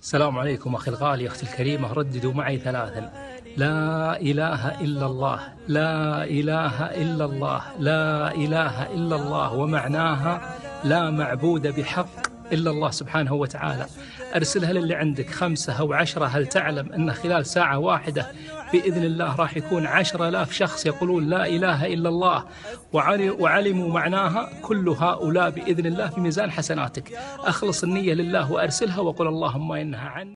السلام عليكم أخي الغالي أختي الكريمة، رددوا معي ثلاثا: لا إله إلا الله، لا إله إلا الله، لا إله إلا الله. ومعناها لا معبود بحق إلا الله سبحانه وتعالى. أرسلها للي عندك 5 أو 10. هل تعلم أن خلال ساعة واحدة بإذن الله راح يكون 10,000 شخص يقولون لا إله إلا الله وعلموا معناها؟ كل هؤلاء بإذن الله في ميزان حسناتك. أخلص النية لله وأرسلها وقل اللهم إنها عني.